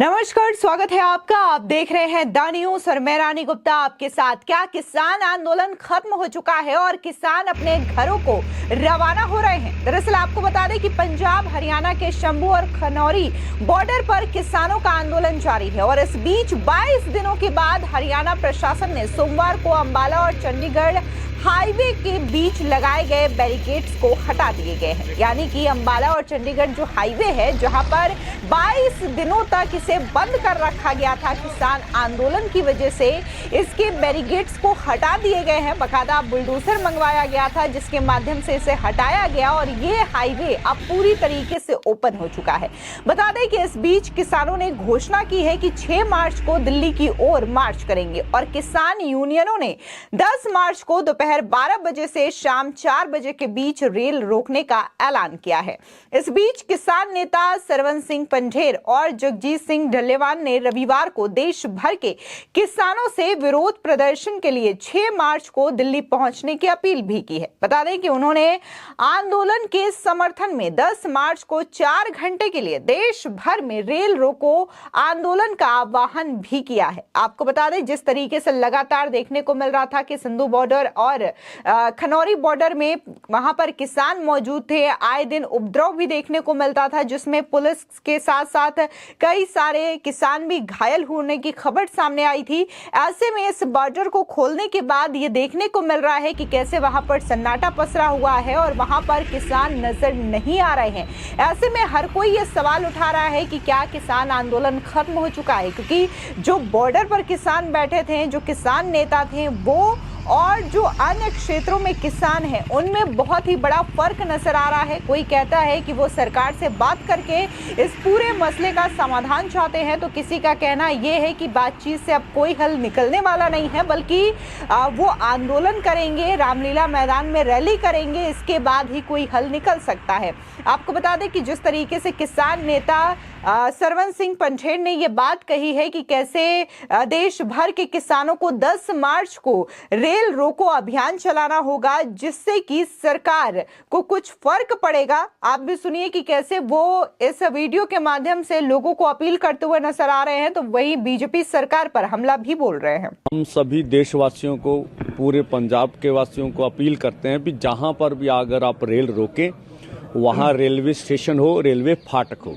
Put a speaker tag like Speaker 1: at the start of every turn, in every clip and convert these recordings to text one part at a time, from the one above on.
Speaker 1: नमस्कार, स्वागत है आपका। आप देख रहे हैं द न्यूज और मैं रानी गुप्ता आपके साथ। क्या किसान आंदोलन खत्म हो चुका है और किसान अपने घरों को रवाना हो रहे हैं? दरअसल आपको बता दें कि पंजाब हरियाणा के शंभू और खनौरी बॉर्डर पर किसानों का आंदोलन जारी है और इस बीच 22 दिनों के बाद हरियाणा प्रशासन ने सोमवार को अंबाला और चंडीगढ़ हाईवे के बीच लगाए गए बैरिकेड्स को हटा दिए गए हैं। यानी कि अंबाला और चंडीगढ़ जो हाईवे है, जहां पर 22 दिनों तक इसे बंद कर रखा गया था किसान आंदोलन की वजह से, इसके बैरिकेड्स को हटा दिए गए हैं। बकायदा बुलडोजर मंगवाया गया था जिसके माध्यम से इसे हटाया गया और ये हाईवे अब पूरी तरीके से ओपन हो चुका है। बता दें कि इस बीच किसानों ने घोषणा की है कि 6 मार्च को दिल्ली की ओर मार्च करेंगे और किसान यूनियनों ने 10 मार्च को दोपहर 12 बजे से शाम 4 बजे के बीच रेल रोकने का ऐलान किया है। इस बीच किसान नेता सरवन सिंह पंढेर और जगजीत सिंह ढल्लेवाल ने रविवार को देश भर के किसानों से विरोध प्रदर्शन के लिए 6 मार्च को दिल्ली पहुंचने की अपील भी की है। बता दें कि उन्होंने आंदोलन के समर्थन में 10 मार्च को 4 घंटे के लिए देश भर में रेल रोको आंदोलन का आह्वान भी किया है। आपको बता दें, जिस तरीके से लगातार देखने को मिल रहा था कि सिंधु बॉर्डर और खनौरी बॉर्डर में वहां पर किसान मौजूद थे, आए दिन उपद्रव भी देखने को मिलता था जिसमें पुलिस के साथ साथ कई सारे किसान भी घायल होने की खबर सामने आई थी। ऐसे में इस बॉर्डर को खोलने के बाद ये देखने को मिल रहा है कि कैसे वहां पर सन्नाटा पसरा हुआ है और वहां पर किसान नजर नहीं आ रहे हैं। ऐसे में हर कोई ये सवाल उठा रहा है कि क्या किसान आंदोलन खत्म हो चुका है, क्योंकि जो बॉर्डर पर किसान बैठे थे, जो किसान नेता थे, वो और जो अन्य क्षेत्रों में किसान हैं, उनमें बहुत ही बड़ा फर्क नजर आ रहा है। कोई कहता है कि वो सरकार से बात करके इस पूरे मसले का समाधान चाहते हैं, तो किसी का कहना यह है कि बातचीत से अब कोई हल निकलने वाला नहीं है, बल्कि वो आंदोलन करेंगे, रामलीला मैदान में रैली करेंगे, इसके बाद ही कोई हल निकल सकता है। आपको बता दें कि जिस तरीके से किसान नेता सरवन सिंह पंढेर ने ये बात कही है कि कैसे देश भर के किसानों को 10 मार्च को रेल रोको अभियान चलाना होगा जिससे कि सरकार को कुछ फर्क पड़ेगा। आप भी सुनिए कि कैसे वो इस वीडियो के माध्यम से लोगों को अपील करते हुए नजर आ रहे हैं, तो वही बीजेपी सरकार पर हमला भी बोल रहे हैं।
Speaker 2: हम सभी देशवासियों को, पूरे पंजाब के वासियों को अपील करते हैं कि जहां पर भी अगर आप रेल रोकें वहां रेलवे स्टेशन हो, रेलवे फाटक हो,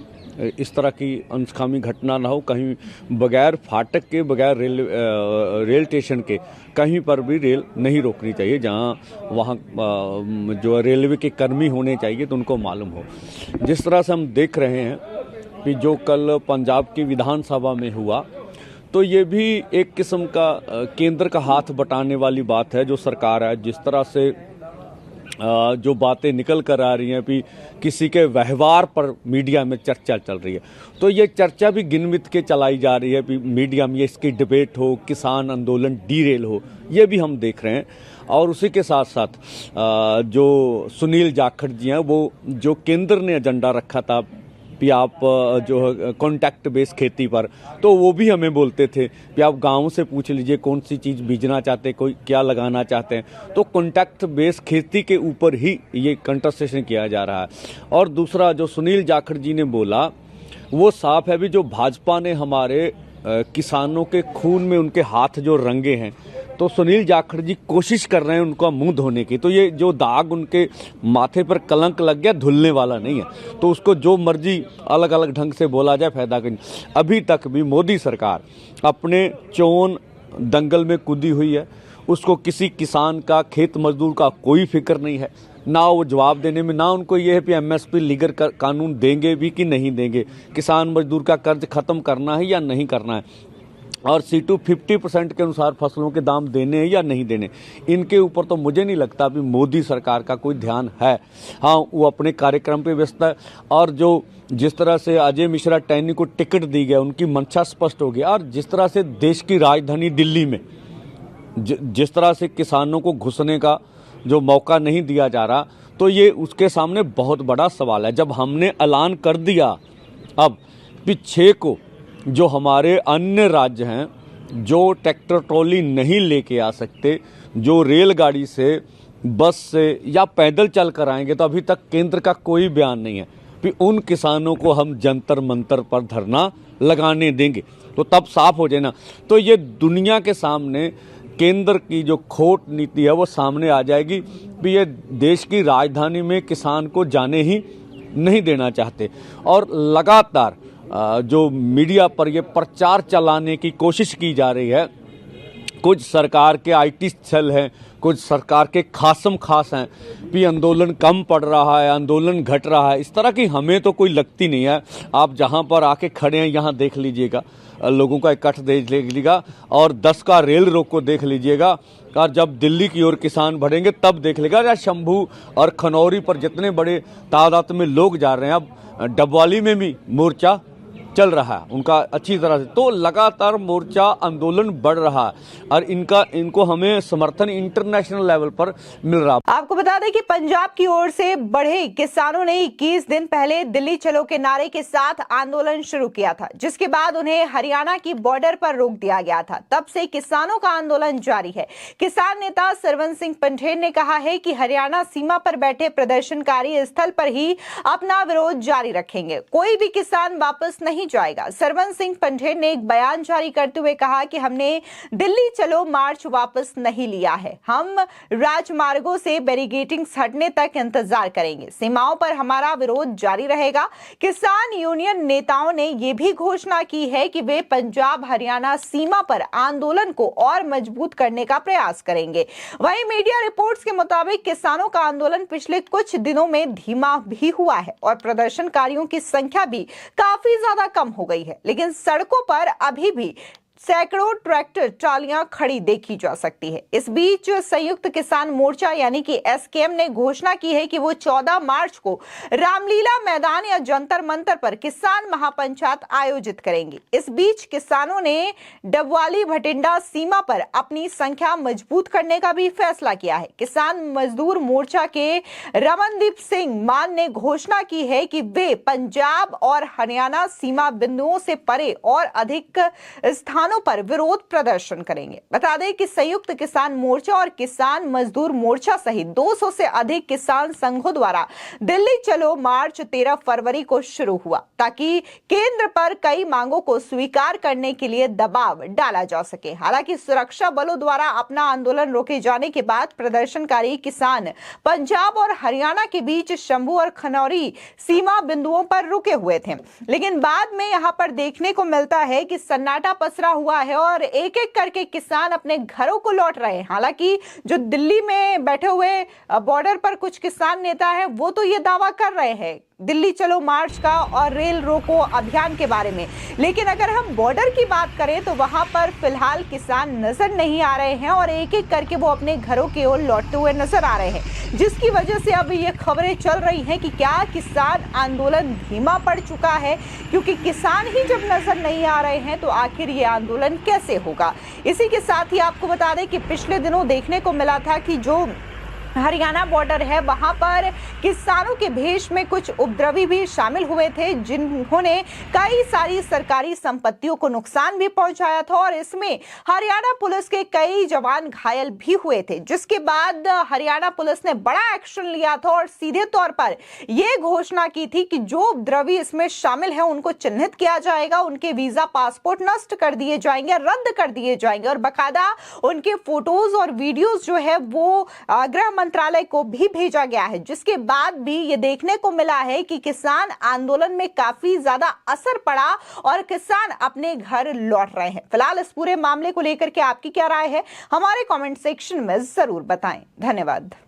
Speaker 2: इस तरह की अनसुखावी घटना ना हो। कहीं बगैर फाटक के, बगैर रेल स्टेशन के कहीं पर भी रेल नहीं रोकनी चाहिए। जहां वहाँ जो रेलवे के कर्मी होने चाहिए तो उनको मालूम हो। जिस तरह से हम देख रहे हैं कि जो कल पंजाब की विधानसभा में हुआ, तो ये भी एक किस्म का केंद्र का हाथ बटाने वाली बात है। जो सरकार है, जिस तरह से जो बातें निकल कर आ रही हैं कि किसी के व्यवहार पर मीडिया में चर्चा चल रही है, तो ये चर्चा भी गिनमित के चलाई जा रही है कि मीडिया में इसकी डिबेट हो, किसान आंदोलन डीरेल हो, ये भी हम देख रहे हैं। और उसी के साथ साथ जो सुनील जाखड़ जी हैं, वो जो केंद्र ने एजेंडा रखा था कि आप जो कॉन्टैक्ट बेस खेती पर, तो वो भी हमें बोलते थे कि आप गाँव से पूछ लीजिए कौन सी चीज़ बीजना चाहते हैं, कोई क्या लगाना चाहते हैं। तो कॉन्टैक्ट बेस खेती के ऊपर ही ये कंट्रास्टेशन किया जा रहा है। और दूसरा जो सुनील जाखड़ जी ने बोला, वो साफ है भी, जो भाजपा ने हमारे किसानों के खून में उनके हाथ जो रंगे हैं, तो सुनील जाखड़ जी कोशिश कर रहे हैं उनका मुंह धोने की। तो ये जो दाग उनके माथे पर कलंक लग गया, धुलने वाला नहीं है। तो उसको जो मर्जी अलग अलग ढंग से बोला जाए, फायदा कहीं। अभी तक भी मोदी सरकार अपने चोन दंगल में कूदी हुई है। उसको किसी किसान का, खेत मजदूर का कोई फिक्र नहीं है। ना वो जवाब देने में, ना उनको ये है कि एमएसपी लीगर कानून देंगे भी कि नहीं देंगे, किसान मजदूर का कर्ज खत्म करना है या नहीं करना है, और C2 50% के अनुसार फसलों के दाम देने हैं या नहीं देने। इनके ऊपर तो मुझे नहीं लगता भी मोदी सरकार का कोई ध्यान है। हाँ, वो अपने कार्यक्रम पे व्यस्त है। और जो जिस तरह से अजय मिश्रा टैनी को टिकट दी गया, उनकी मंशा स्पष्ट हो गई। और जिस तरह से देश की राजधानी दिल्ली में जिस तरह से किसानों को घुसने का जो मौका नहीं दिया जा रहा, तो ये उसके सामने बहुत बड़ा सवाल है। जब हमने ऐलान कर दिया अब कि 6 को जो हमारे अन्य राज्य हैं, जो ट्रैक्टर ट्रॉली नहीं लेके आ सकते, जो रेलगाड़ी से, बस से या पैदल चल कर आएंगे, तो अभी तक केंद्र का कोई बयान नहीं है। कि उन किसानों को हम जंतर मंतर पर धरना लगाने देंगे, तो तब साफ हो जाए ना। तो ये दुनिया के सामने केंद्र की जो खोट नीति है वो सामने आ जाएगी कि ये देश की राजधानी में किसान को जाने ही नहीं देना चाहते। और लगातार जो मीडिया पर ये प्रचार चलाने की कोशिश की जा रही है, कुछ सरकार के आईटी सेल हैं, कुछ सरकार के खासम खास हैं कि आंदोलन कम पड़ रहा है, आंदोलन घट रहा है, इस तरह की हमें तो कोई लगती नहीं है। आप जहां पर आके खड़े हैं यहाँ देख लीजिएगा, लोगों का इकट्ठ देख लीजिएगा, और 10 का रेल रोक को देख लीजिएगा, और जब दिल्ली की ओर किसान बढ़ेंगे तब देख लेगा। या शंभू और खनौरी पर जितने बड़े तादाद में लोग जा रहे हैं, अब डबवाली में भी मोर्चा चल रहा है उनका अच्छी तरह से। तो लगातार मोर्चा आंदोलन बढ़ रहा है और इनको हमें समर्थन इंटरनेशनल लेवल पर मिल रहा है।
Speaker 1: आपको बता दें कि पंजाब की ओर से बढ़े किसानों ने 21 दिन पहले दिल्ली चलो के नारे के साथ आंदोलन शुरू किया था, जिसके बाद उन्हें हरियाणा की बॉर्डर पर रोक दिया गया था। तब से किसानों का आंदोलन जारी है। किसान नेता सरवन सिंह पंढेर ने कहा है कि हरियाणा सीमा पर बैठे प्रदर्शनकारी स्थल पर ही अपना विरोध जारी रखेंगे, कोई भी किसान वापस नहीं जाएगा। सरवन सिंह पंढेर ने एक बयान जारी करते हुए कहा कि हमने दिल्ली चलो मार्च वापस नहीं लिया है, हम राजमार्गों से बैरिकेडिंग्स हटने तक इंतजार करेंगे, सीमाओं पर हमारा विरोध जारी रहेगा। किसान यूनियन नेताओं ने यह भी घोषणा की है कि वे पंजाब हरियाणा सीमा पर आंदोलन को और मजबूत करने का प्रयास करेंगे। वहीं मीडिया रिपोर्ट्स के मुताबिक किसानों का आंदोलन पिछले कुछ दिनों में धीमा भी हुआ है और प्रदर्शनकारियों की संख्या भी काफी ज्यादा कम हो गई है, लेकिन सड़कों पर अभी भी सैकड़ों ट्रैक्टर ट्रालियां खड़ी देखी जा सकती है। इस बीच संयुक्त किसान मोर्चा यानी कि एसकेएम ने घोषणा की है कि वो 14 मार्च को रामलीला मैदान या जंतर मंतर पर किसान महापंचायत आयोजित करेंगे। इस बीच किसानों ने डबवाली भटिंडा सीमा पर अपनी संख्या मजबूत करने का भी फैसला किया है। किसान मजदूर मोर्चा के रमनदीप सिंह मान ने घोषणा की है कि वे पंजाब और हरियाणा सीमा बिंदुओं से परे और अधिक स्थानों पर विरोध प्रदर्शन करेंगे। बता दें कि संयुक्त किसान मोर्चा और किसान मजदूर मोर्चा सहित 200 से अधिक किसान संघों द्वारा दिल्ली चलो मार्च 13 फरवरी को शुरू हुआ, ताकि केंद्र पर कई मांगों को स्वीकार करने के लिए दबाव डाला जा सके। हालांकि सुरक्षा बलों द्वारा अपना आंदोलन रोके जाने के बाद प्रदर्शनकारी किसान पंजाब और हरियाणा के बीच शंभू और खनौरी सीमा बिंदुओं पर रुके हुए थे, लेकिन बाद में यहां पर देखने को मिलता है कि सन्नाटा पसरा हुआ है और एक एक करके किसान अपने घरों को लौट रहे हैं। हालांकि जो दिल्ली में बैठे हुए बॉर्डर पर कुछ किसान नेता हैं, वो तो ये दावा कर रहे हैं दिल्ली चलो मार्च का और रेल रोको अभियान के बारे में, लेकिन अगर हम बॉर्डर की बात करें तो वहां पर फिलहाल किसान नजर नहीं आ रहे हैं और एक एक करके वो अपने घरों की ओर लौटते हुए नजर आ रहे हैं, जिसकी वजह से अब ये खबरें चल रही हैं कि क्या किसान आंदोलन धीमा पड़ चुका है, क्योंकि किसान ही जब नजर नहीं आ रहे हैं तो आखिर ये आंदोलन कैसे होगा। इसी के साथ ही आपको बता दें कि पिछले दिनों देखने को मिला था कि जो हरियाणा बॉर्डर है वहां पर किसानों के भेष में कुछ उपद्रवी भी शामिल हुए थे, जिन्होंने कई सारी सरकारी संपत्तियों को नुकसान भी पहुंचाया था और इसमें हरियाणा पुलिस के कई जवान घायल भी हुए थे, जिसके बाद हरियाणा पुलिस ने बड़ा एक्शन लिया था और सीधे तौर पर यह घोषणा की थी कि जो उपद्रवी इसमें शामिल है उनको चिन्हित किया जाएगा, उनके वीजा पासपोर्ट नष्ट कर दिए जाएंगे, रद्द कर दिए जाएंगे और बाकायदा उनके फोटोज और वीडियोज जो है वो गृह मंत्रालय को भी भेजा गया है, जिसके बाद भी ये देखने को मिला है कि किसान आंदोलन में काफी ज्यादा असर पड़ा और किसान अपने घर लौट रहे हैं। फिलहाल इस पूरे मामले को लेकर के आपकी क्या राय है, हमारे कमेंट सेक्शन में जरूर बताएं। धन्यवाद।